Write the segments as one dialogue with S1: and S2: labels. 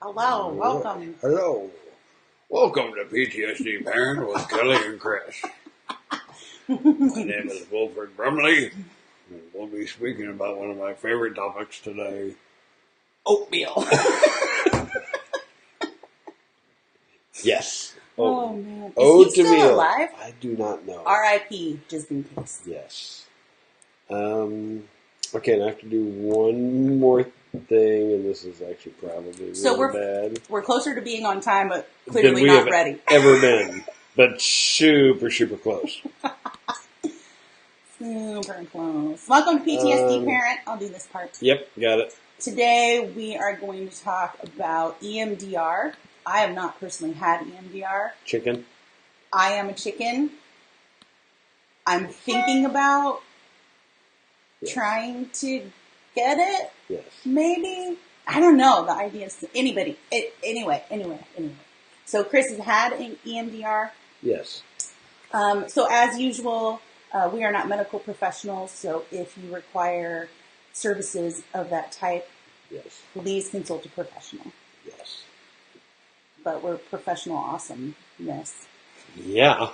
S1: Hello, welcome.
S2: Hello. Welcome to PTSD Parent with Kelly and Chris. My name is Wilfred Brumley, and we'll be speaking about one of my favorite topics today.
S1: Oatmeal.
S2: Yes.
S1: Oh, man. Is
S2: Ode
S1: he
S2: to
S1: still
S2: meal.
S1: alive?
S2: I do not know.
S1: R.I.P. just in case.
S2: Yes. Okay, and I have to do one more thing, and this is actually probably really bad.
S1: We're closer to being on time, but
S2: Than
S1: clearly
S2: we
S1: not
S2: have
S1: ready.
S2: ever been, but super, super close.
S1: Super close. Welcome to PTSD Parent. I'll do this part.
S2: Yep, got it.
S1: Today we are going to talk about EMDR. I have not personally had EMDR.
S2: Chicken.
S1: I am a chicken. I'm thinking about trying to get it.
S2: Yes.
S1: Maybe. I don't know. The idea is anybody. Anyway. So Chris has had an EMDR.
S2: Yes.
S1: So as usual, we are not medical professionals. So if you require services of that type,
S2: Yes.
S1: please consult a professional.
S2: Yes.
S1: But we're professional awesomeness.
S2: Yeah.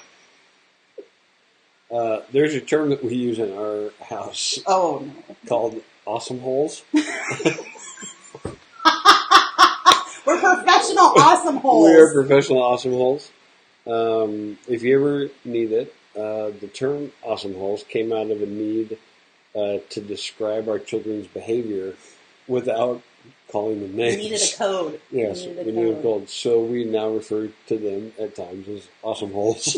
S2: There's a term that we use in our house
S1: Oh, no.
S2: called Awesomeholes.
S1: We're professional awesome holes.
S2: We are professional Awesomeholes. If you ever need it, the term Awesomeholes came out of a need to describe our children's behavior without calling them names.
S1: We needed a code.
S2: Yes, we needed a code. So we now refer to them at times as Awesomeholes.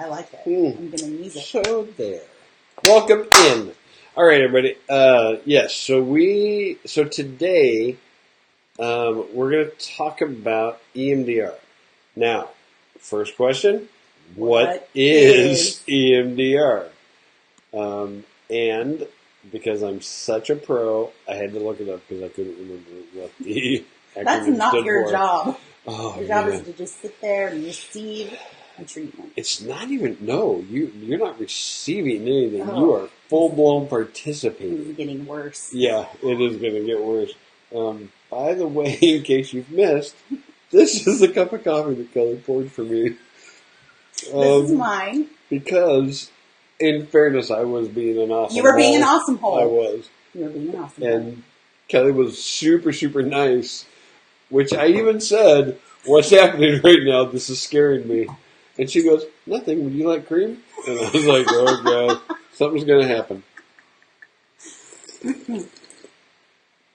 S1: I like it. I'm going to use it.
S2: So there. Welcome in. All right, everybody. Yes. So today we're going to talk about EMDR. Now, first question: What is EMDR? And because I'm such a pro, I had to look it up because I couldn't remember what the acronym
S1: That's not
S2: stood
S1: your
S2: for.
S1: job.
S2: Oh,
S1: your job
S2: man.
S1: is to just sit there and receive the treatment.
S2: It's not even, no, you're not receiving anything.
S1: Oh.
S2: You are full-blown
S1: It's
S2: participating.
S1: getting worse.
S2: Yeah, it is going to get worse. By the way, in case you've missed, this is the cup of coffee that Kelly poured for me.
S1: This is mine.
S2: Because, in fairness, I was being an awesome
S1: You were being an
S2: hole.
S1: awesome hole.
S2: I was.
S1: You were being an awesome hole.
S2: And Kelly was super, super nice, which I even said, what's happening right now? This is scaring me. And she goes, nothing. Would you like cream? And I was like, oh, God, something's going to happen.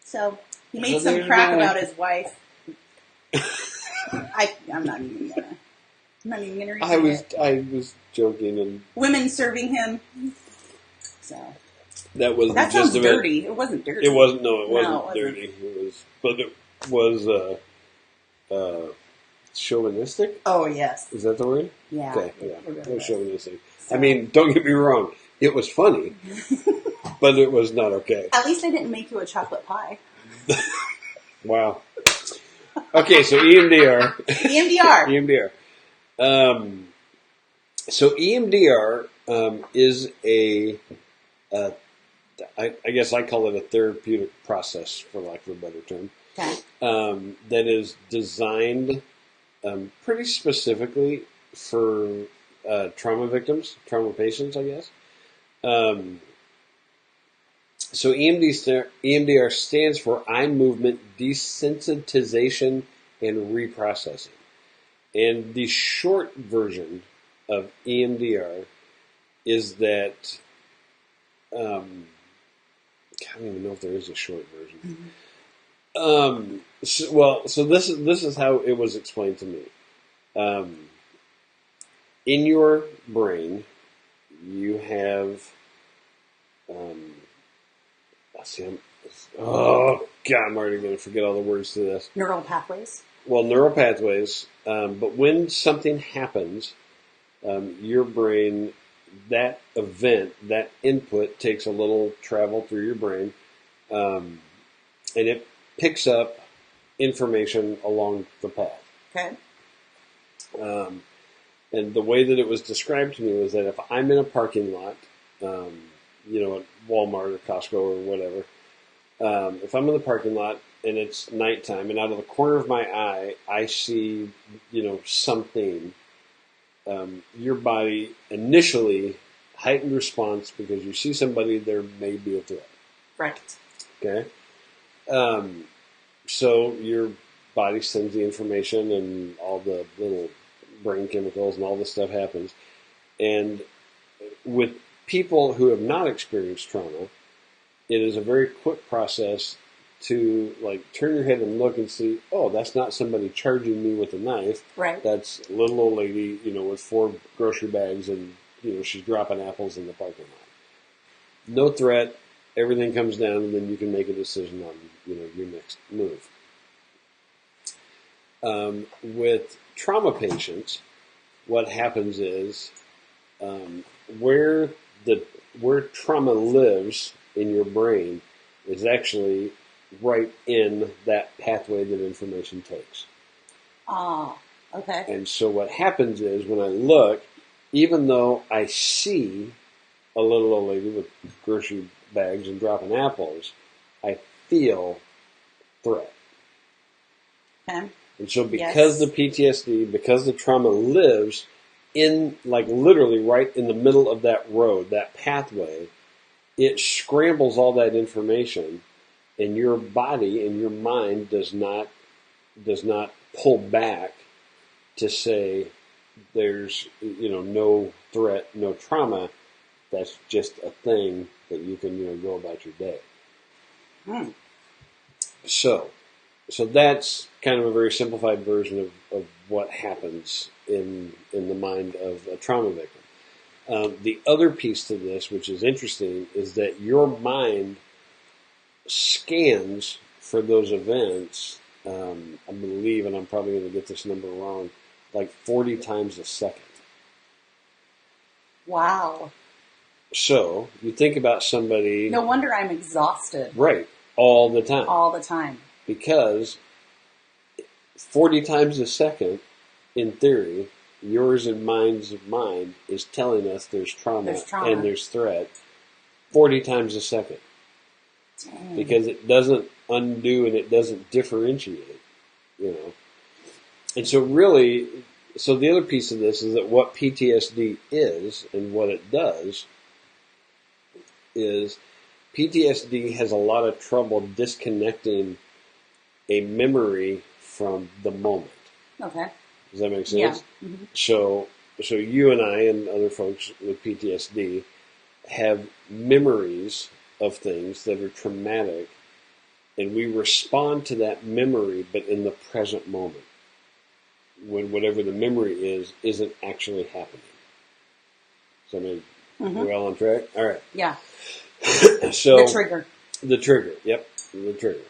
S1: So, he made some crack about his wife. I'm not even gonna read it.
S2: I was joking, and
S1: Women serving him. So
S2: that was
S1: that
S2: the
S1: sounds
S2: gist of
S1: dirty.
S2: it.
S1: It wasn't dirty.
S2: It wasn't. No, it
S1: No,
S2: wasn't
S1: it wasn't.
S2: dirty. But it was chauvinistic.
S1: Oh yes.
S2: Is that the word?
S1: Yeah.
S2: Okay. Yeah.
S1: It really
S2: It was
S1: was.
S2: chauvinistic.
S1: So,
S2: I mean, don't get me wrong. It was funny, but it was not okay.
S1: at least I didn't make you a chocolate pie.
S2: Wow. Okay, so EMDR.
S1: EMDR.
S2: EMDR. So EMDR is I guess I call it a therapeutic process, for lack of a better term,
S1: Okay.
S2: that is designed pretty specifically for trauma victims, trauma patients, I guess. So EMDR stands for eye movement desensitization and reprocessing. And the short version of EMDR is that, I don't even know if there is a short version.
S1: Mm-hmm.
S2: So this is how it was explained to me. In your brain, you have, I'm already going to forget all the words to this.
S1: Neural pathways.
S2: Well, neural pathways, but when something happens, your brain, that event, that input takes a little travel through your brain, and it picks up information along the path.
S1: Okay.
S2: And the way that it was described to me was that if I'm in a parking lot, at Walmart or Costco or whatever, If I'm in the parking lot and it's nighttime, and out of the corner of my eye, I see, something, your body initially heightened response because you see somebody, there may be a threat.
S1: Right.
S2: Okay. So your body sends the information and all the little brain chemicals and all this stuff happens. And with people who have not experienced trauma, it is a very quick process to turn your head and look and see, oh, that's not somebody charging me with a knife.
S1: Right.
S2: That's a little old lady, with 4 grocery bags and, she's dropping apples in the parking lot. No threat. Everything comes down, and then you can make a decision on, your next move. With trauma patients, what happens is where trauma lives in your brain is actually right in that pathway that information takes.
S1: Ah, okay.
S2: And so what happens is when I look, even though I see a little old lady with grocery bags and dropping apples, I feel threat.
S1: Okay.
S2: And so because the PTSD, because the trauma lives in, literally right in the middle of that road, that pathway, it scrambles all that information, and your body and your mind does not pull back to say there's, no threat, no trauma. That's just a thing that you can, go about your day. So that's kind of a very simplified version of what happens in the mind of a trauma victim. The other piece to this, which is interesting, is that your mind scans for those events, I believe, and I'm probably going to get this number wrong, 40 times a second.
S1: Wow.
S2: So you think about somebody...
S1: No wonder I'm exhausted.
S2: Right. All the time.
S1: All the time.
S2: Because 40 times a second, in theory, yours and mine's mind is telling us there's trauma and there's threat 40 times a second.
S1: Dang.
S2: Because it doesn't undo and it doesn't differentiate, And so really, the other piece of this is that what PTSD is and what it does is PTSD has a lot of trouble disconnecting a memory from the moment.
S1: Okay.
S2: Does that make sense?
S1: Yeah. Mm-hmm.
S2: So you and I and other folks with PTSD have memories of things that are traumatic, and we respond to that memory, but in the present moment, when whatever the memory is isn't actually happening. So we're all on track? All right.
S1: Yeah.
S2: So
S1: the trigger.
S2: The trigger. Yep. The trigger.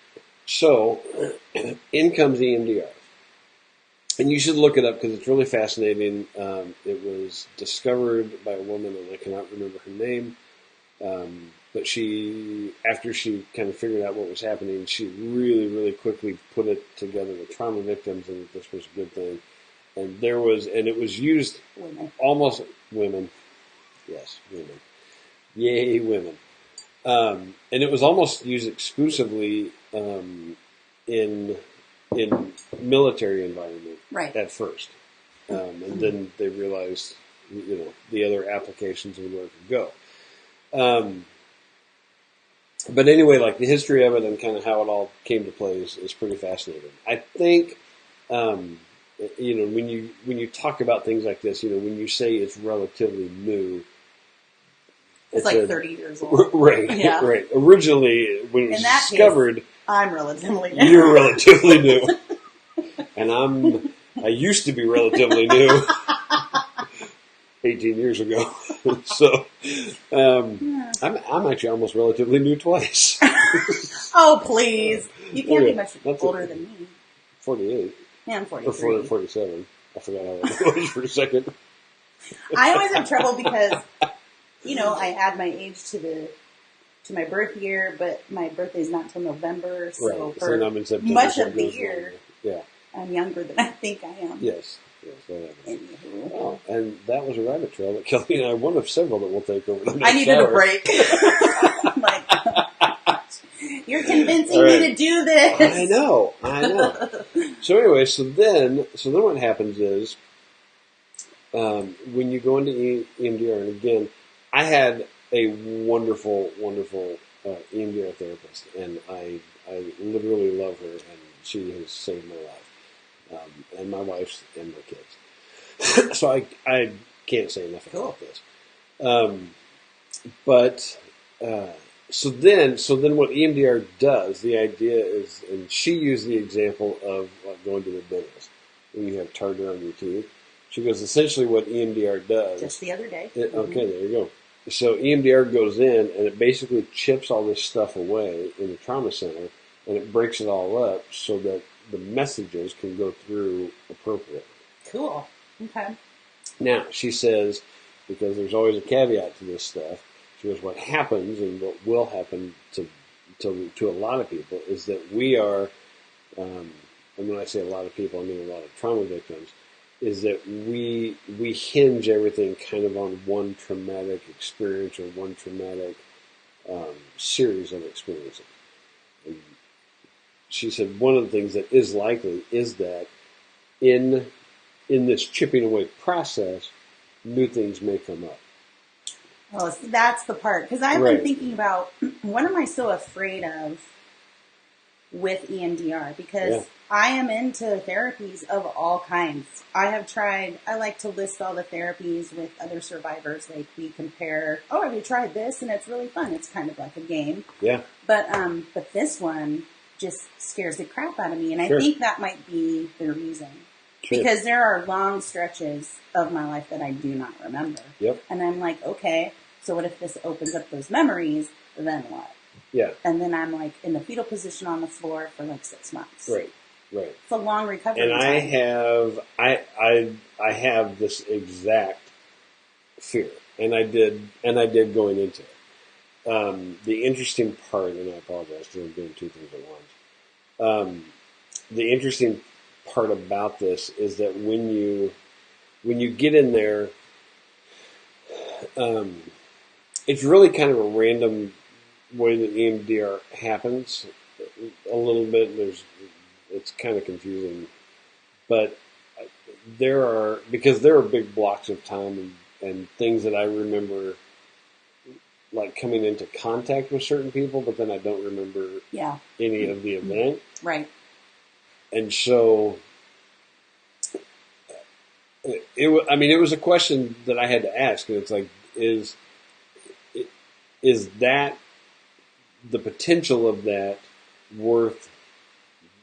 S2: So in comes EMDR. And you should look it up because it's really fascinating. It was discovered by a woman, and I cannot remember her name. But after she kind of figured out what was happening, she really, really quickly put it together with trauma victims, and this was a good thing. And it was used almost women. Yes, women. Yay, women. And it was almost used exclusively in military environment at first. And then they realized, the other applications and where it could go. But anyway, the history of it and kind of how it all came to play is pretty fascinating. I think, when you talk about things like this, when you say it's relatively new,
S1: it's 30 years old.
S2: Right,
S1: yeah.
S2: Right. Originally, when it was discovered...
S1: Case, I'm relatively new.
S2: You're relatively new. And I used to be relatively new 18 years ago. So, I'm actually almost relatively new twice.
S1: Oh, please. You can't be much older than me.
S2: 48.
S1: Yeah, I'm 43.
S2: Or 47. I forgot how that was for a second.
S1: I always have trouble because... I add my age to my birth year, but my birthday is not until November, so for much of the year, I'm younger than I think I am.
S2: Yes, Anywho. Oh, and that was a rabbit trail that Kelly and I, one of several that we'll take over the next
S1: I needed
S2: hour.
S1: a break. You're convincing me to do this.
S2: I know. So anyway, so then what happens is, when you go into EMDR, and again, I had a wonderful EMDR therapist, and I literally love her, and she has saved my life, and my wife's and my kids. So I can't say enough about this. So then what EMDR does, the idea is, and she used the example of going to the dentist when you have tartar on your teeth. She goes, essentially what EMDR does.
S1: Just the other day.
S2: Okay, there you go. So EMDR goes in and it basically chips all this stuff away in the trauma center, and it breaks it all up so that the messages can go through appropriately. Cool.
S1: Okay.
S2: Now, she says, because there's always a caveat to this stuff, she goes, what happens and what will happen to a lot of people is that we are, and when I say a lot of people, I mean a lot of trauma victims, is that we hinge everything kind of on one traumatic experience or one traumatic series of experiences. And she said one of the things that is likely is that in this chipping away process, new things may come up.
S1: Oh, so that's the part. Because I've been thinking about, what am I so afraid of with EMDR? Because I am into therapies of all kinds. I like to list all the therapies with other survivors. Like we compare, have you tried this? And it's really fun. It's kind of like a game.
S2: Yeah.
S1: But this one just scares the crap out of me. And I think that might be the reason. Sure. Because there are long stretches of my life that I do not remember.
S2: Yep.
S1: And I'm like, okay, so what if this opens up those memories? Then what?
S2: Yeah.
S1: And then I'm like in the fetal position on the floor for like 6 months.
S2: Right.
S1: It's a long recovery
S2: and
S1: time.
S2: I have this exact fear, and I did going into it. The interesting part, and I apologize because I'm doing two things at once. The interesting part about this is that when you get in there, it's really kind of a random way that EMDR happens a little bit. It's kind of confusing, but there are big blocks of time and things that I remember, like coming into contact with certain people, but then I don't remember any of the event.
S1: Right.
S2: And so, it was a question that I had to ask, and it's like, is that the potential of that worth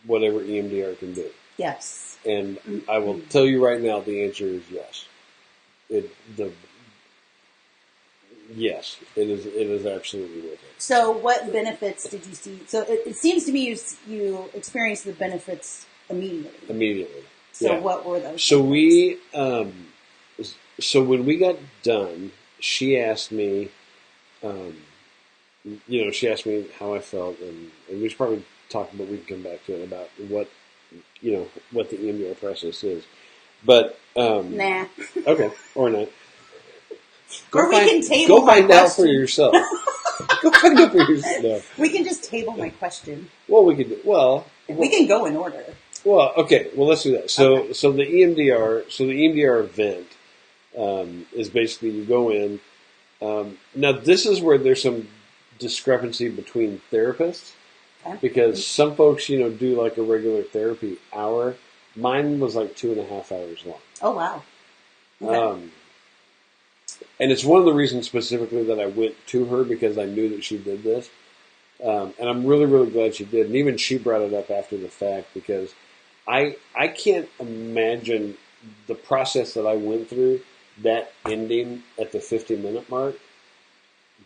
S2: whatever EMDR can do?
S1: Yes.
S2: And I will tell you right now, the answer is yes. Yes, it is absolutely worth it.
S1: So what benefits did you see? So it seems to me you experienced the benefits immediately.
S2: Immediately.
S1: So what were those?
S2: So so when we got done, she asked me, she asked me how I felt, and we should probably talk about, we can come back to it, about what the EMDR process is. But,
S1: nah.
S2: Okay, or not.
S1: We can table
S2: Go find out for yourself. Go find out for yourself.
S1: We can just table my question.
S2: Well, we can go
S1: in order.
S2: Well, okay. Well, let's do that. So the EMDR event is basically you go in. Now, this is where there's some discrepancy between therapists, because some folks, do like a regular therapy hour. Mine was like 2.5 hours long.
S1: Oh, wow. Okay.
S2: And it's one of the reasons specifically that I went to her, because I knew that she did this. And I'm really, really glad she did. And even she brought it up after the fact, because I can't imagine the process that I went through, that ending at the 50-minute mark,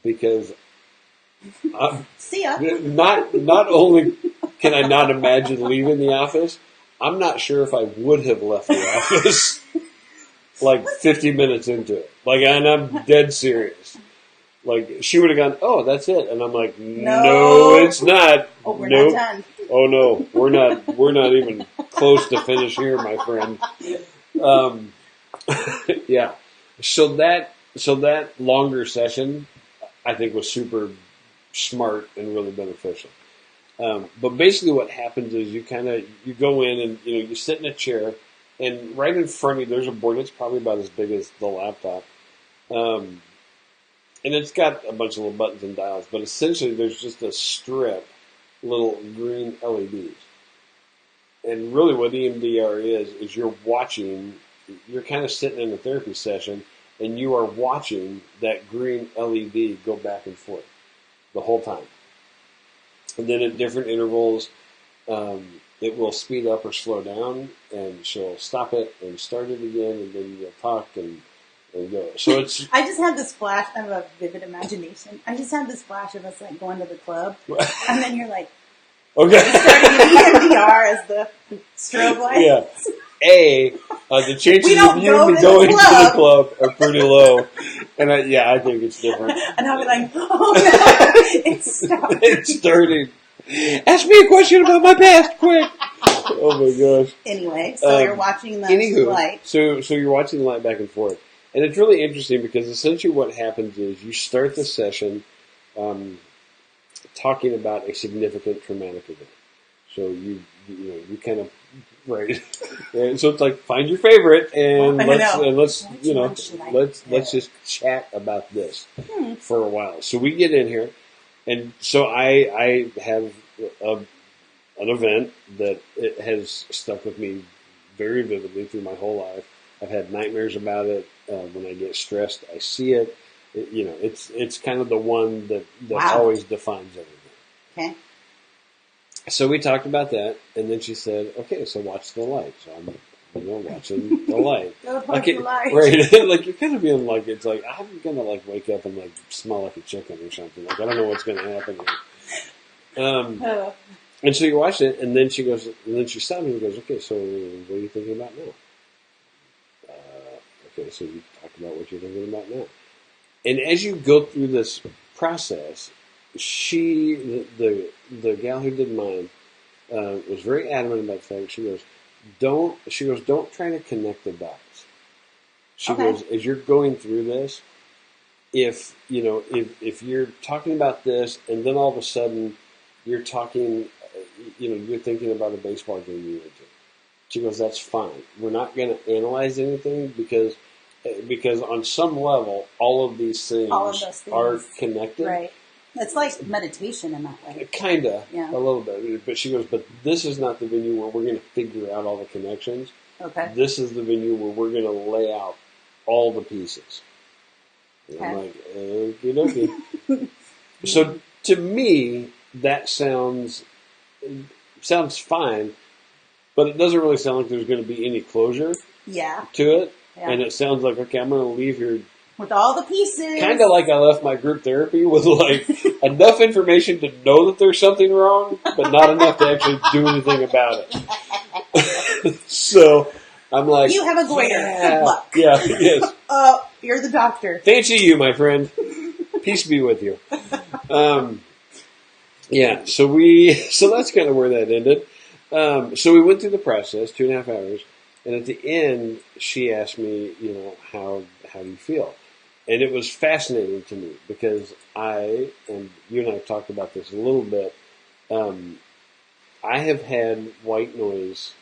S2: because
S1: see ya.
S2: Not only can I not imagine leaving the office, I'm not sure if I would have left the office like 50 minutes into it. And I'm dead serious. Like, she would have gone, oh, that's it. And I'm like, no it's not.
S1: Oh, we're not done.
S2: Oh, no, we're not even close to finish here, my friend. Yeah. So that longer session, I think, was super smart and really beneficial. But basically what happens is you go in and, you sit in a chair, and right in front of you there's a board that's probably about as big as the laptop. And it's got a bunch of little buttons and dials, but essentially there's just a strip, little green LEDs. And really what EMDR is you're kind of sitting in a therapy session, and you are watching that green LED go back and forth the whole time. And then at different intervals, it will speed up or slow down, and she'll stop it and start it again, and then you'll talk and go. So it's.
S1: I just had this flash. I have a vivid imagination. I just had this flash of us like going to the club, and then you're like,
S2: okay,
S1: starting EMDR as the strobe lights.
S2: Yeah. The chances of you going to the club are pretty low. And I think it's different.
S1: And I'll be like, oh no, it's starting.
S2: It's starting. Ask me a question about my past, quick. Oh my gosh.
S1: Anyway, so you're watching the light.
S2: So you're watching the light back and forth. And it's really interesting because essentially what happens is you start the session talking about a significant traumatic event. So you kind of right. And so it's like find your favorite and let's just chat about this for a while. So we get in here, and so I have an event that it has stuck with me very vividly through my whole life. I've had nightmares about it. When I get stressed, I see it. It's kind of the one that always defines everything.
S1: Okay.
S2: So we talked about that, and then she said, "Okay, so watch the light." So I'm, watching the light.
S1: Watch the light.
S2: Right? Like you're kind of being like, it's like I'm gonna like wake up and like smell like a chicken or something. Like I don't know what's gonna happen here. And so you watch it, and then she goes, and then she stopped me and goes, "Okay, so what are you thinking about now?" Okay, so you talked about what you're thinking about now. And as you go through this process, the gal who did mine, was very adamant about the fact. She goes, don't try to connect the dots. She goes, as you're going through this, if you're talking about this and then all of a sudden you're talking, you're thinking about a baseball game you went to. She goes, that's fine. We're not going to analyze anything because on some level, all of these things are connected.
S1: Right. It's like meditation in that way.
S2: Kinda, yeah. A little bit. But she goes, but this is not the venue where we're going to figure out all the connections.
S1: Okay.
S2: This is the venue where we're going to lay out all the pieces. And I'm like, okie dokie. So to me, that sounds fine, but it doesn't really sound like there's going to be any closure to it. Yeah. And it sounds like, okay, I'm going to leave here
S1: with all the pieces.
S2: Kind of like I left my group therapy with like enough information to know that there's something wrong, but not enough to actually do anything about it. So I'm like,
S1: you have a goiter. Good luck.
S2: Yeah, yes.
S1: You're the doctor.
S2: Fancy you, my friend. Peace be with you. Yeah, so that's kind of where that ended. So we went through the process, 2.5 hours, and at the end, she asked me, how do you feel? And it was fascinating to me because you and I talked about this a little bit. I have had white noise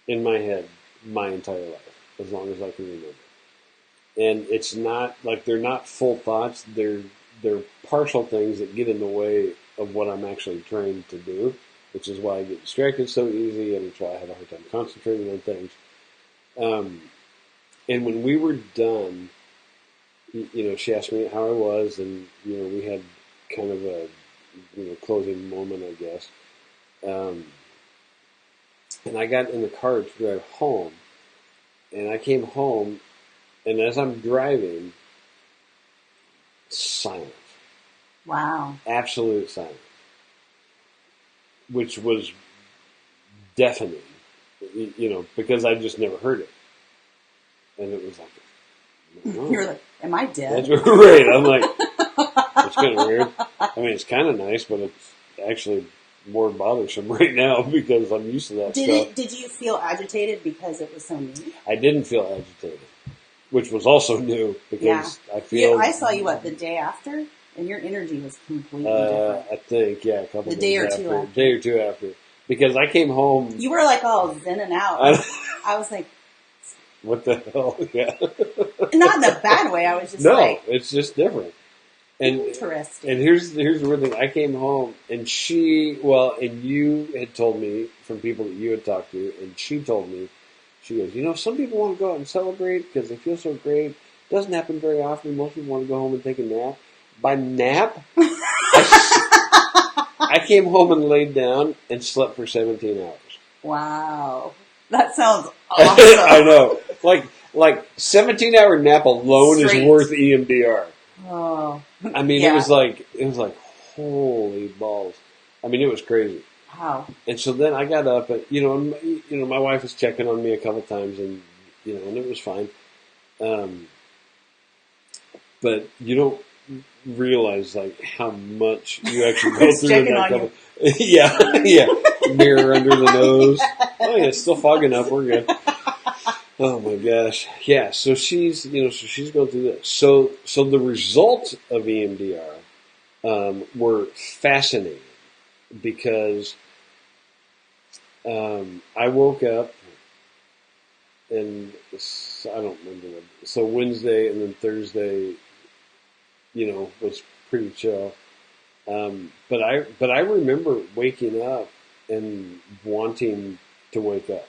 S2: in my head my entire life, as long as I can remember. And it's not like they're not full thoughts. They're partial things that get in the way of what I'm actually trained to do, which is why I get distracted so easy, and it's why I have a hard time concentrating on things. And when we were done, she asked me how I was, and we had kind of a closing moment, I guess. And I got in the car to drive home, and I came home, and as I'm driving, silence.
S1: Wow. Absolute
S2: silence. Which was deafening, because I just never heard it. And it was like,
S1: you're like, am I dead?
S2: That's right. I'm like, it's kind of weird. I mean, it's kind of nice, but it's actually more bothersome right now because I'm used to that stuff.
S1: Did you feel agitated because it was so new?
S2: I didn't feel agitated, which was also new because I feel.
S1: I saw you the day after? And your energy was completely different.
S2: I think, yeah, a couple
S1: days after.
S2: A day or two after. Because I came home.
S1: You were like all zen and out. I was like,
S2: what the hell? Yeah.
S1: Not in a bad way. I was just
S2: no, it's just different. And,
S1: interesting.
S2: And here's the weird thing. I came home and and you had told me from people that you had talked to, and she told me, she goes, some people want to go out and celebrate because they feel so great. It doesn't happen very often. Most people want to go home and take a nap. By nap, I came home and laid down and slept for 17 hours.
S1: Wow. That sounds awesome.
S2: I know. Like 17-hour nap alone is worth EMDR.
S1: Oh.
S2: I mean, it was like, holy balls. I mean, it was crazy.
S1: Wow.
S2: And so then I got up, and my wife was checking on me a couple times, and and it was fine. But you don't realize like how much you actually go through in that couple. yeah. Mirror under the nose. Oh yeah, it's still fogging up. We're good. Oh my gosh. Yeah. So she's she's going through this. So the results of EMDR were fascinating because I woke up and I don't remember what. So Wednesday and then Thursday, was pretty chill. But I remember waking up and wanting to wake up,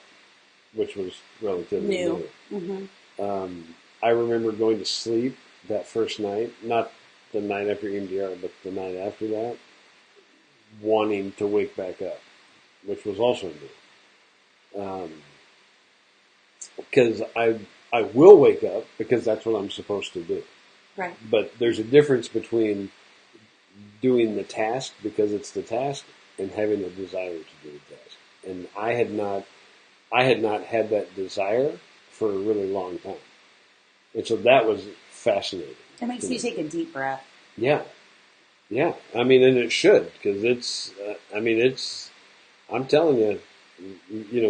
S2: which was relatively new. Mm-hmm. I remember going to sleep that first night, not the night after EMDR, but the night after that, wanting to wake back up, which was also new. Because I will wake up because that's what I'm supposed to do.
S1: Right.
S2: But there's a difference between doing the task because it's the task and having a desire to do the task. And I had not had that desire for a really long time. And so that was fascinating.
S1: It makes you take a deep breath.
S2: Yeah. Yeah. I mean, and it should, because I'm telling you,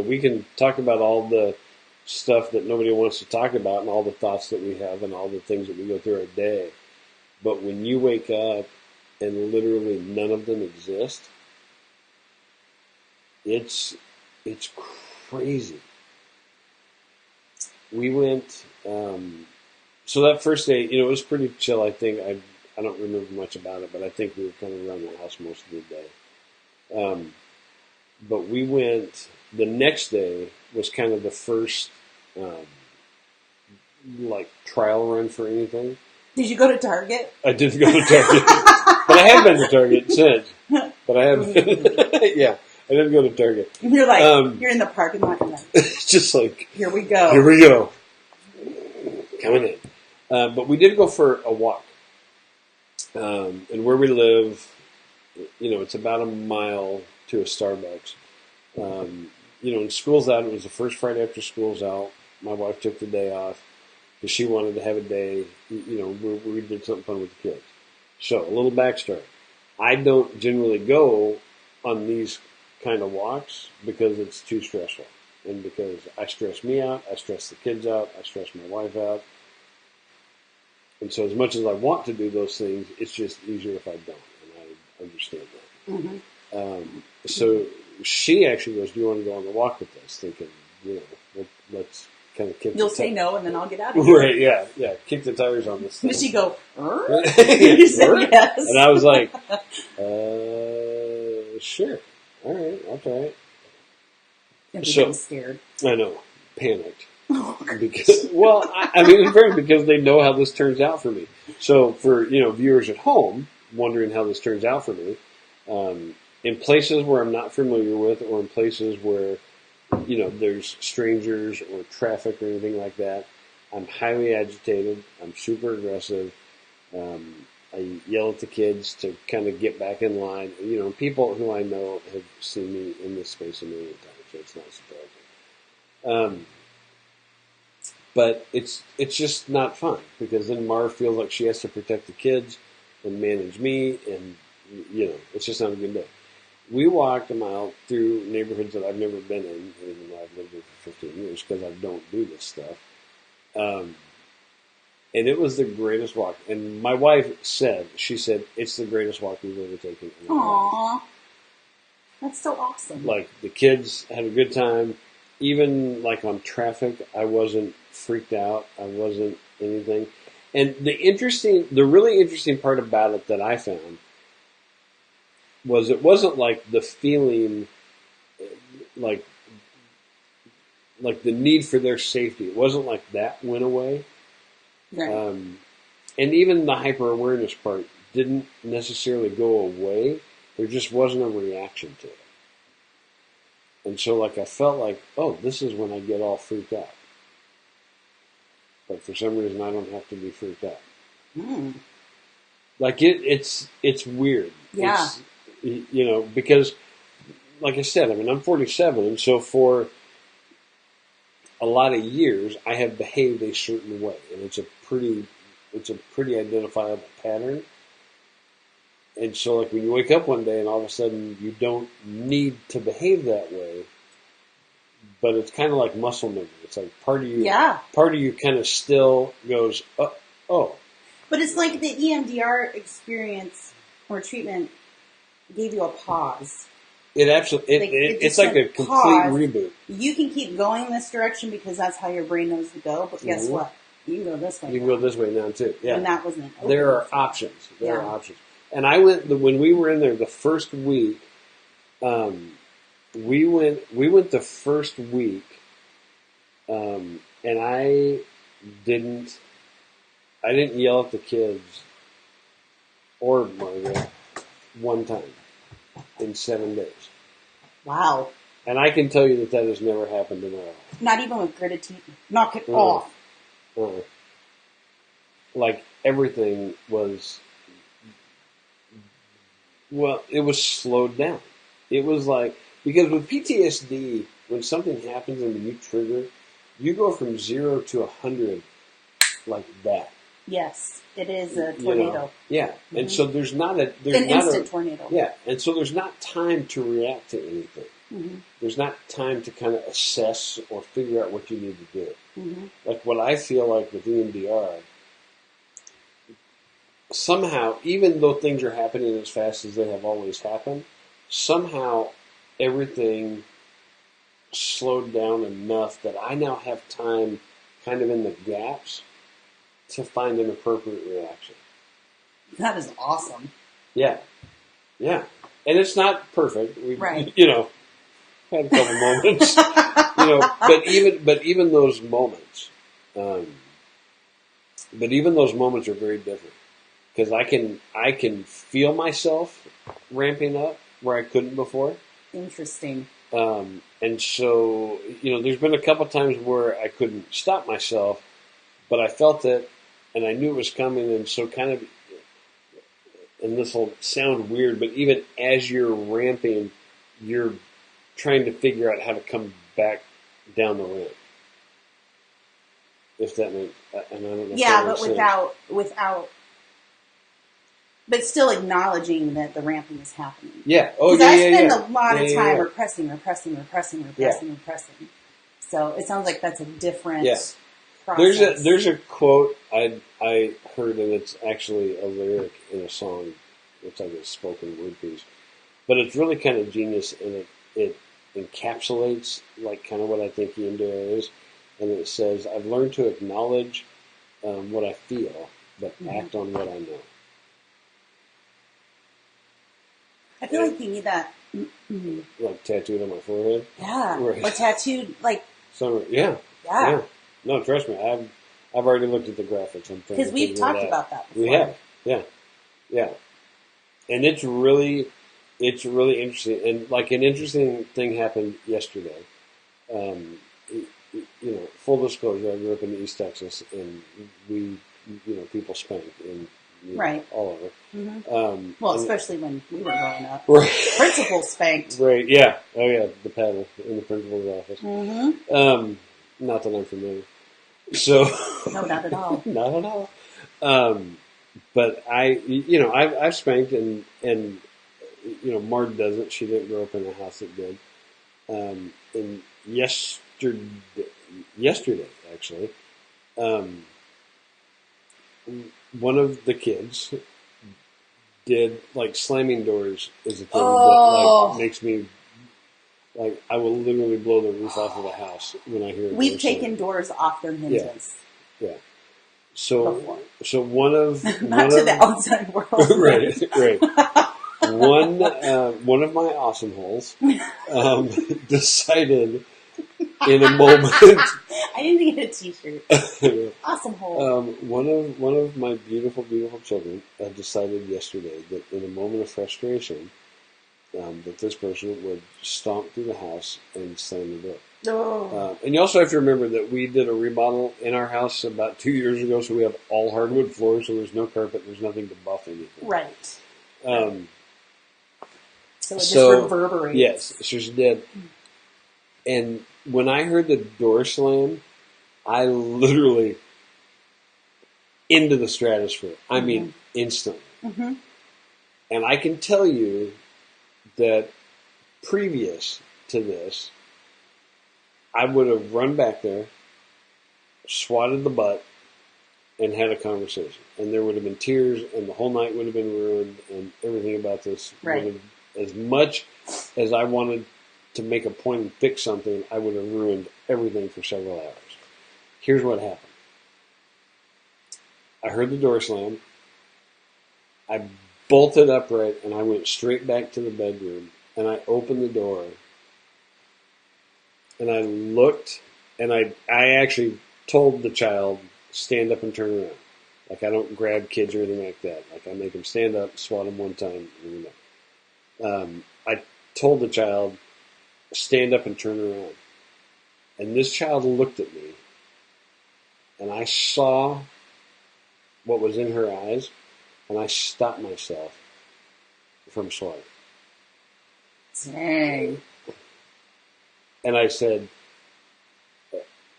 S2: we can talk about all the stuff that nobody wants to talk about and all the thoughts that we have and all the things that we go through our day. But when you wake up and literally none of them exist, it's crazy. We went, so that first day, it was pretty chill. I think I don't remember much about it, but I think we were kind of around the house most of the day. But we went, the next day was kind of the first, trial run for anything.
S1: Did you go to Target?
S2: I didn't go to Target. But I have been to Target since. But I have yeah. I didn't go to Target.
S1: You're like, you're in the parking lot.
S2: It's just like,
S1: here we go.
S2: Here we go. Coming in. But we did go for a walk. And where we live, it's about a mile to a Starbucks. When school's out, it was the first Friday after school's out. My wife took the day off because she wanted to have a day, where we did something fun with the kids. So, a little backstory. I don't generally go on these kind of walks because it's too stressful. And because I stress me out, I stress the kids out, I stress my wife out. And so as much as I want to do those things, it's just easier if I don't. And I understand that. Mm-hmm. So she actually goes, do you want to go on the walk with us? Thinking, let's kind of kick
S1: You'll say no, and then I'll get out of here.
S2: Right, yeah. Kick the tires on this thing.
S1: Does she go, you said yes.
S2: And I was like, sure. All right, I'll try it.
S1: I'm scared.
S2: I know. Panicked. Because, in fact, because they know how this turns out for me. So for, viewers at home wondering how this turns out for me, in places where I'm not familiar with or in places where, there's strangers or traffic or anything like that, I'm highly agitated. I'm super aggressive. I yell at the kids to kind of get back in line. People who I know have seen me in this space a million times, so it's not surprising. But it's just not fun because then Marv feels like she has to protect the kids and manage me, and it's just not a good day. We walked a mile through neighborhoods that I've never been in, even though I've lived here for 15 years, because I don't do this stuff. And it was the greatest walk. And my wife said, it's the greatest walk we've ever taken.
S1: Aww. That's so awesome.
S2: Like, the kids had a good time. Even, like, on traffic, I wasn't freaked out. I wasn't anything. And the really interesting part about it that I found was it wasn't like the feeling, like the need for their safety. It wasn't like that went away.
S1: Right.
S2: And even the hyper-awareness part didn't necessarily go away. There just wasn't a reaction to it. And so, like, I felt like, oh, this is when I get all freaked out. But for some reason, I don't have to be freaked out.
S1: Mm.
S2: Like, it's weird.
S1: Yeah.
S2: It's, because, like I said, I mean, I'm 47, and so for a lot of years, I have behaved a certain way, and it's a pretty identifiable pattern. And so, like, when you wake up one day and all of a sudden you don't need to behave that way, but it's kind of like muscle memory. It's like part of you kind of still goes, oh.
S1: But it's like the EMDR experience or treatment gave you a pause.
S2: It absolutely, it's like a complete reboot.
S1: You can keep going this direction because that's how your brain knows to go, but guess what? You can go this way.
S2: You can go this way now too. Yeah.
S1: And that wasn't open.
S2: There are options. There are options. And I went, when we were in there the first week, we went the first week, and I didn't yell at the kids or Margaret one time in 7 days.
S1: Wow.
S2: And I can tell you that has never happened in my life.
S1: Not even with gritted teeth. Knock it off.
S2: Like, everything was, well, it was slowed down. It was like, because with PTSD, when something happens and you trigger, you go from 0 to 100 like that.
S1: Yes, it is a tornado.
S2: Yeah, mm-hmm. And so there's not an
S1: instant tornado.
S2: Yeah, and so there's not time to react to anything.
S1: Mm-hmm.
S2: There's not time to kind of assess or figure out what you need to do.
S1: Mm-hmm.
S2: Like what I feel like with EMDR, somehow, even though things are happening as fast as they have always happened, somehow everything slowed down enough that I now have time kind of in the gaps to find an appropriate reaction.
S1: That is awesome.
S2: Yeah. Yeah. And it's not perfect.
S1: Right.
S2: Had a couple moments. But even those moments, are very different. Because I can feel myself ramping up where I couldn't before.
S1: Interesting.
S2: And so, there's been a couple times where I couldn't stop myself, but I felt it, and I knew it was coming, and so kind of, and this will sound weird, but even as you're ramping, you're trying to figure out how to come back down the ramp. If that makes, and I don't know.
S1: Yeah, but without, but still acknowledging that the ramping is happening.
S2: Yeah. Oh,
S1: yeah. Because I spend
S2: a
S1: lot of time repressing. So it sounds like that's a different process.
S2: There's a quote I heard, and it's actually a lyric in a song. It's like a spoken word piece, but it's really kind of genius, and it encapsulates like kind of what I think EMDR is, and it says, "I've learned to acknowledge what I feel, but act on what I know."
S1: I feel like you need that.
S2: Like tattooed on my forehead?
S1: Yeah.
S2: Right.
S1: Or tattooed, like...
S2: Yeah. No, trust me. I've already looked at the graphics.
S1: Because we've talked about that before.
S2: We have. Yeah. And it's really interesting. And like an interesting thing happened yesterday. Full disclosure, I grew up in East Texas, and we, people spank in all over.
S1: Mm-hmm. Well, especially when we were growing up.
S2: Right.
S1: Principals spanked.
S2: Right, yeah. Oh, yeah, the paddle in the principal's office.
S1: Mm-hmm.
S2: Not that I'm familiar. So...
S1: No, not at all.
S2: Not at all. But I've spanked, and Marg doesn't. She didn't grow up in a house that did. And yesterday, actually, one of the kids did, like, slamming doors is a thing that, like, makes me, like, I will literally blow the roof off of the house when I hear.
S1: We've taken doors off their hinges.
S2: Yeah. So one of
S1: not to the outside world.
S2: right. One of my awesome holes decided in a moment.
S1: I need to get a T-shirt. Awesome hole.
S2: One of my beautiful children decided yesterday that in a moment of frustration, that this person would stomp through the house and slam the door.
S1: Oh.
S2: And you also have to remember that we did a remodel in our house about 2 years ago, so we have all hardwood floors, so there's no carpet, there's nothing to buff anything.
S1: Right. So it just reverberates.
S2: Yes, so she did. And when I heard the door slam, I literally into the stratosphere. I mean, instantly. Mm-hmm. And I can tell you that previous to this, I would have run back there, swatted the butt, and had a conversation. And there would have been tears, and the whole night would have been ruined, and everything about this would have, as much as I wanted to make a point and fix something, I would have ruined everything for several hours. Here's what happened. I heard the door slam. I bolted upright, and I went straight back to the bedroom, and I opened the door, and I looked, and I actually told the child, stand up and turn around. Like, I don't grab kids or anything like that. Like, I make them stand up, swat them one time, and I told the child, stand up and turn around. And this child looked at me, and I saw what was in her eyes, and I stopped myself from swatting.
S1: Dang.
S2: And I said,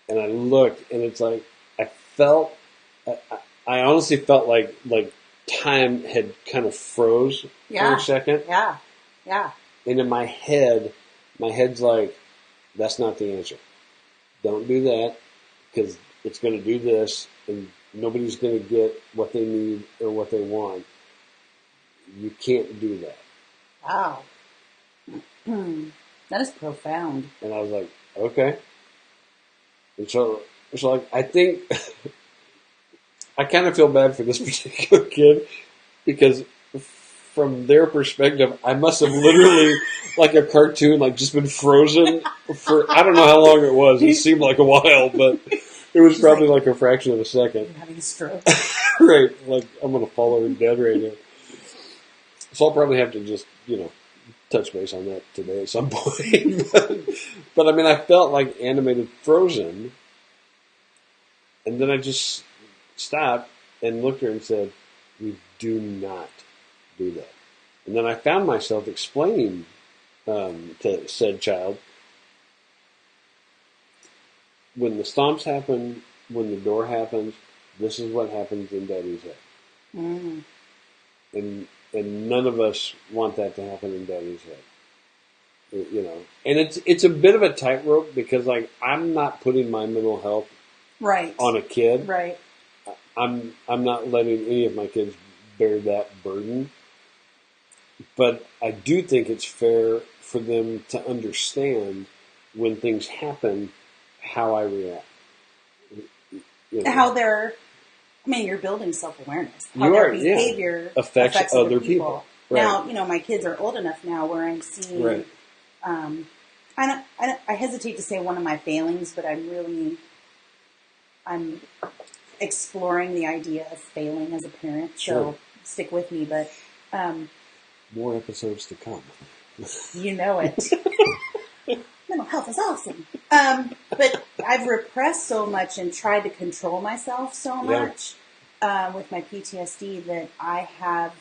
S2: and I looked, and it's like, I honestly felt like time had kind of froze for a second.
S1: Yeah.
S2: And in my head's like, that's not the answer. Don't do that, because it's going to do this, and nobody's going to get what they need or what they want. You can't do that.
S1: Wow. That is profound.
S2: And I was like, okay. And so like, I think I kind of feel bad for this particular kid, because from their perspective, I must have literally, like a cartoon, like just been frozen for, I don't know how long it was. It seemed like a while, but it was probably like a fraction of a second.
S1: You're having a stroke.
S2: Right. Like, I'm going to fall over dead right now. So I'll probably have to just, touch base on that today at some point. But I mean, I felt like animated Frozen. And then I just stopped and looked at her and said, we do not do that. And then I found myself explaining to said child, when the stomps happen, when the door happens, this is what happens in Daddy's head. Mm. And none of us want that to happen in Daddy's head. And it's a bit of a tightrope, because, like, I'm not putting my mental health on a kid.
S1: Right.
S2: I'm not letting any of my kids bear that burden. But I do think it's fair for them to understand when things happen, how I react.
S1: How you're building self-awareness. How their behavior affects other people. Right. Now, my kids are old enough now where I'm seeing.
S2: Right.
S1: I hesitate to say one of my failings, but I'm exploring the idea of failing as a parent.
S2: Sure.
S1: So stick with me, but
S2: more episodes to come.
S1: You know it. Mental health is awesome. But I've repressed so much and tried to control myself so much with my PTSD that I have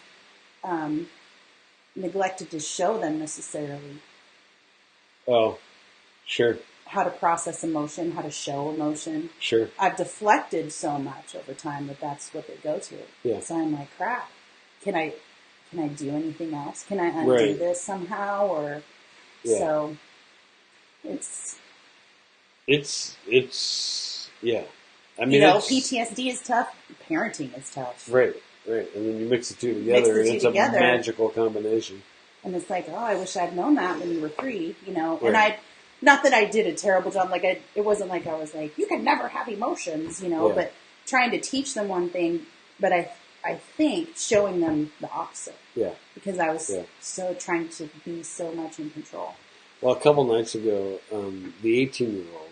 S1: neglected to show them necessarily.
S2: Oh, sure.
S1: How to process emotion, how to show emotion.
S2: Sure.
S1: I've deflected so much over time that that's what they go to.
S2: Yeah. So
S1: I'm like, crap. Can I do anything else? Can I undo this somehow? Or so it's
S2: I mean,
S1: PTSD is tough. Parenting is tough.
S2: Right. And then you mix the two together, and it's a magical combination.
S1: And it's like, oh, I wish I'd known that when you were 3,
S2: Right.
S1: And not that I did a terrible job. Like, it wasn't like I was like, you can never have emotions, but trying to teach them one thing, but I think showing them the opposite.
S2: Yeah.
S1: Because I was so trying to be so much in control.
S2: Well, a couple nights ago, the 18-year-old,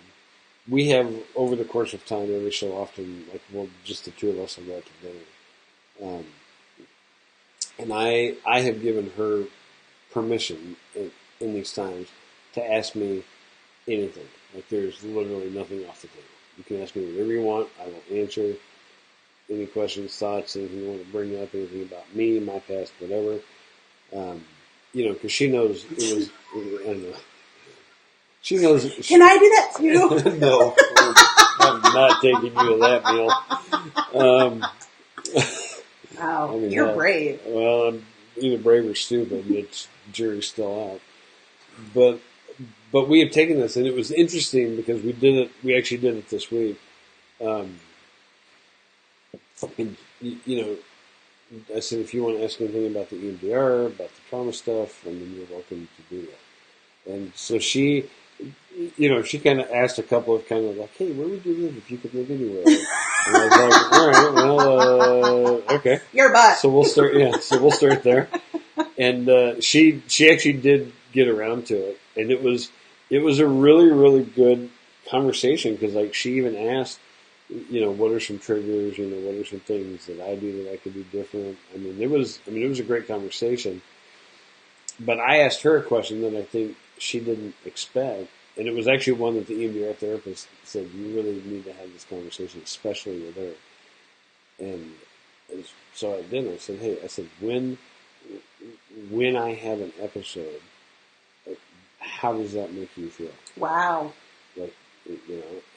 S2: we have, over the course of time, every so often, just the two of us will go out to dinner. And I have given her permission in these times to ask me anything. Like, there's literally nothing off the table. You can ask me whatever you want. I will answer any questions, thoughts, anything you want to bring up, anything about me, my past, whatever. Because she knows it was, I don't know. She knows.
S1: Can I do that too?
S2: No, I'm not taking you to that meal.
S1: Wow, you're brave.
S2: Well, I'm either brave or stupid. It's jury's still out. But we have taken this, and it was interesting because we did it. We actually did it this week. And, I said, if you want to ask anything about the EMDR, about the trauma stuff, I mean, you're welcome to do that. And so she kind of asked a couple of kind of like, hey, where would you live if you could live anywhere? And I was like, all right, well, okay.
S1: Your butt.
S2: So we'll start there. And she actually did get around to it, and it was a really, really good conversation because like she even asked, what are some triggers? What are some things that I do that I could do different? It was a great conversation. But I asked her a question that I think she didn't expect, and it was actually one that the EMDR therapist said, you really need to have this conversation, especially with her. And so I did. I said, when I have an episode, how does that make you feel?
S1: Wow.
S2: Like,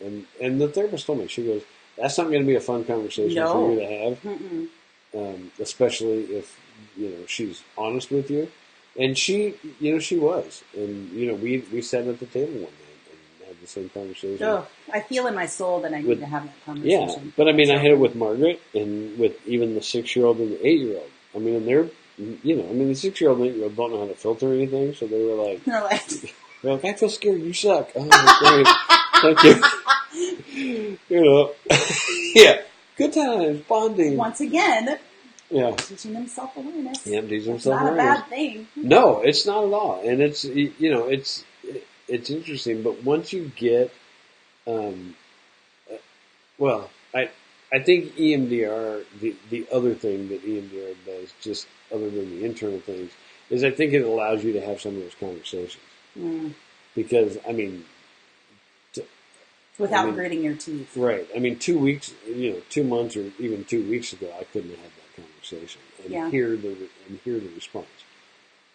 S2: and the therapist told me, she goes, that's not going to be a fun conversation for you to have, especially if, she's honest with you. And she was. And, we sat at the table one night and had the same conversation.
S1: Oh, I feel in my soul that I need to have that conversation.
S2: Yeah, but I had it with Margaret and with even the 6-year-old and the 8-year-old. And they're, the 6-year-old and 8-year-old don't know how to filter anything, so they were like, they're like, I feel scared, you suck. Oh, great. Thank you. Yeah, good times, bonding.
S1: Once again,
S2: yeah,
S1: teaching them self-awareness.
S2: Yeah, teaching them
S1: self-awareness.
S2: Not a bad
S1: thing.
S2: No, it's not at all, and it's it's interesting. But once you get, I think EMDR, the other thing that EMDR does, just other than the internal things, is I think it allows you to have some of those conversations. Mm. Because,
S1: without gritting your teeth.
S2: Right. 2 weeks, 2 months or even 2 weeks ago, I couldn't have had that conversation and hear the response.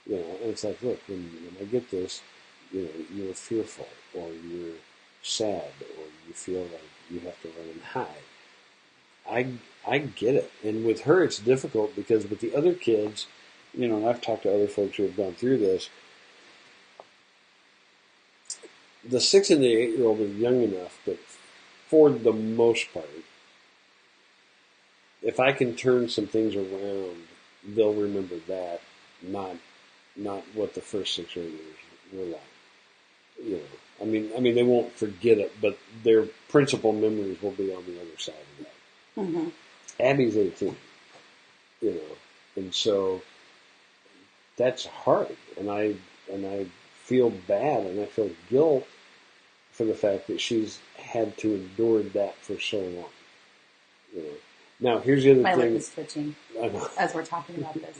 S2: And it's like, look, when I get this, you're fearful or you're sad or you feel like you have to run and hide. I get it. And with her, it's difficult because with the other kids, and I've talked to other folks who have gone through this, the 6 and the 8-year-old are young enough that for the most part, if I can turn some things around, they'll remember that, not what the first 6 or 8 years were like. They won't forget it, but their principal memories will be on the other side of that. Mm-hmm. Abby's 18, and so that's hard, and I feel bad and I feel guilt for the fact that she's had to endure that for so long. Now here's the other thing.
S1: My lip is twitching as we're talking about this.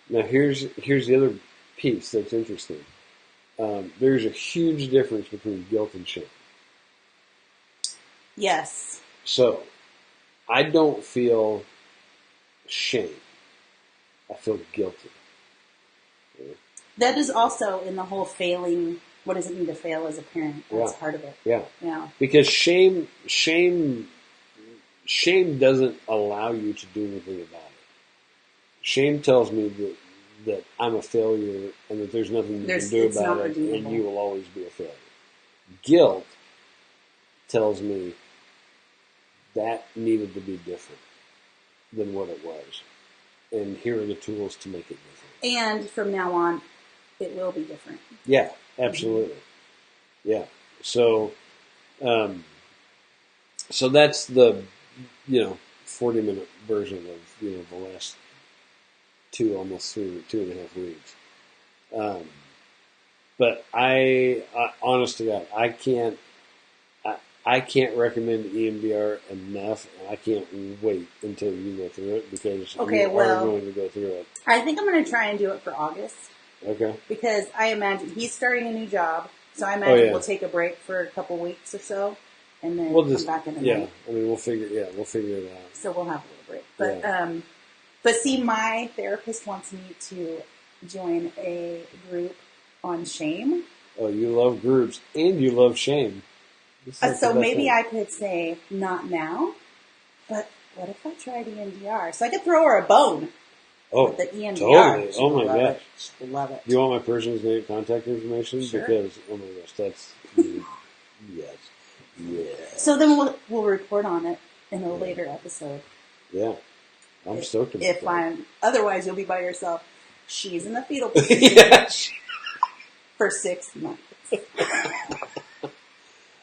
S2: Now here's the other piece that's interesting. There's a huge difference between guilt and shame.
S1: Yes.
S2: So I don't feel shame. I feel guilty.
S1: That is also in the whole failing. What does it mean to fail as a parent? That's part of it.
S2: Yeah.
S1: Yeah.
S2: Because shame doesn't allow you to do anything about it. Shame tells me that I'm a failure and that there's nothing you can do about it, and you will always be a failure. Guilt tells me that needed to be different than what it was. And here are the tools to make it different.
S1: And from now on, it will be different.
S2: Yeah, absolutely. Mm-hmm. Yeah. So, so that's the, 40-minute version of, the last almost 2.5 weeks. But I honest to God, I can't recommend EMDR enough. I can't wait until you go through it because you are going to go through it.
S1: I think I'm going to try and do it for August.
S2: Okay.
S1: Because I imagine he's starting a new job, so I imagine we'll take a break for a couple weeks or so, and then come back in the night.
S2: I mean, we'll figure it out.
S1: So we'll have a little break. But but see, my therapist wants me to join a group on shame.
S2: Oh, you love groups and you love shame.
S1: So maybe I could say not now, but what if I tried EMDR? So I could throw her a bone.
S2: Oh,
S1: with the EMDR.
S2: Totally. Oh my gosh.
S1: She'll love it.
S2: Do you want my person's name, contact information?
S1: Sure.
S2: Because oh my gosh, that's yes.
S1: So then we'll report on it in a later episode.
S2: Yeah, I'm stoked about that.
S1: Otherwise, you'll be by yourself. She's in the fetal position for 6 months.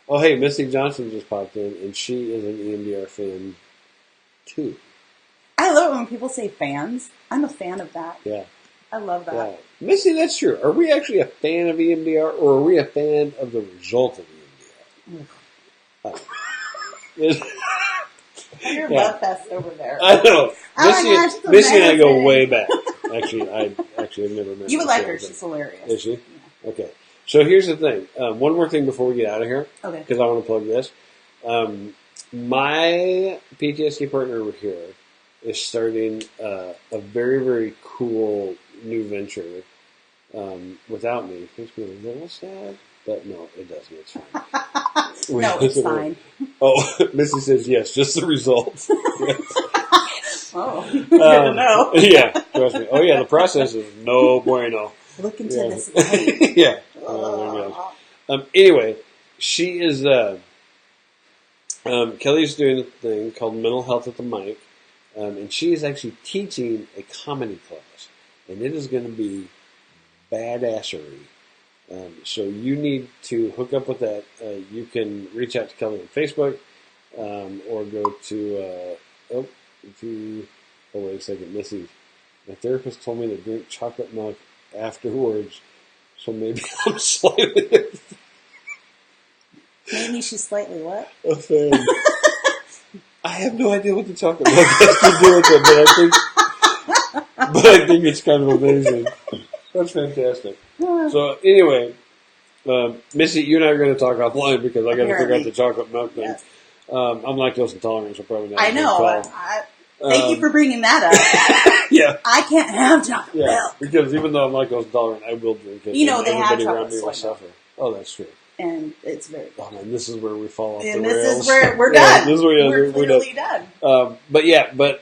S2: Oh, hey, Missy Johnson just popped in, and she is an EMDR fan too.
S1: I love it when people say fans. I'm a fan of that.
S2: Yeah.
S1: I love that.
S2: Yeah. Missy, that's true. Are we actually a fan of EMDR, or are we a fan of the result of EMDR?
S1: You're butt fest over there.
S2: I know. Missy and I go
S1: amazing.
S2: way back. Actually, I've never met her.
S1: You would like her. She's hilarious.
S2: Is she?
S1: Yeah.
S2: Okay. So here's the thing. One more thing before we get out of here.
S1: Okay.
S2: Because I want to plug this. My PTSD partner over here is starting a very, very cool new venture without me. It makes me a little sad, but no, it doesn't. It's fine.
S1: No, it's fine.
S2: Oh, Missy says yes, just the results.
S1: Oh, good to know.
S2: Yeah, trust me. Oh, yeah, the process is no bueno.
S1: Look into this light.
S2: Yeah. Oh, my gosh. Anyway, she is... Kelly's doing a thing called Mental Health at the Mic, and she is actually teaching a comedy class, and it is going to be badassery. So you need to hook up with that. You can reach out to Kelly on Facebook, or go to wait a second, Missy. My therapist told me to drink chocolate milk afterwards, so maybe I'm slightly
S1: Maybe she's slightly what?
S2: offended. I have no idea what the chocolate milk has to do with it, but I think it's kind of amazing. That's fantastic. So anyway, Missy, you and I are going to talk offline because I got to figure out the chocolate milk thing.
S1: Yes.
S2: I'm lactose intolerant, so probably not.
S1: I know. Thank you for bringing that up.
S2: Yeah.
S1: I can't have chocolate milk.
S2: Because even though I'm lactose intolerant, I will drink it.
S1: You know, they have
S2: everybody around
S1: chocolate
S2: me will
S1: soy milk.
S2: suffer. Oh, that's true.
S1: And it's very good.
S2: Oh man, this is where we fall off the
S1: And
S2: rails.
S1: this is where we're done.
S2: This is where
S1: we're clearly done.
S2: But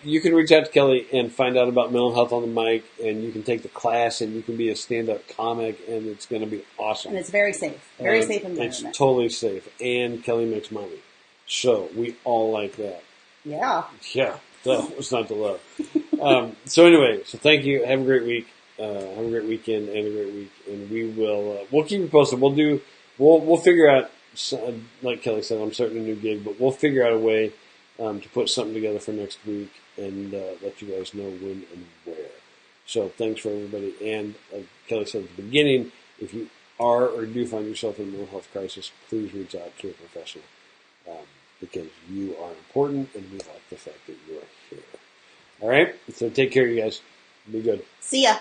S2: you can reach out to Kelly and find out about mental health on the mic, and you can take the class, and you can be a stand-up comic, and it's going to be awesome.
S1: And it's very safe. Very safe environment.
S2: It's totally safe, and Kelly makes money. So we all like that.
S1: Yeah.
S2: Yeah. So it's not the love. So anyway, so thank you. Have a great week. Have a great weekend and a great week, and we'll keep you posted. We'll figure out. Like Kelly said, I'm starting a new gig, but we'll figure out a way to put something together for next week and let you guys know when and where. So thanks for everybody. And like Kelly said at the beginning, if you are or do find yourself in a mental health crisis, please reach out to a professional because you are important and we like the fact that you are here. All right? So take care, you guys. Be good.
S1: See ya.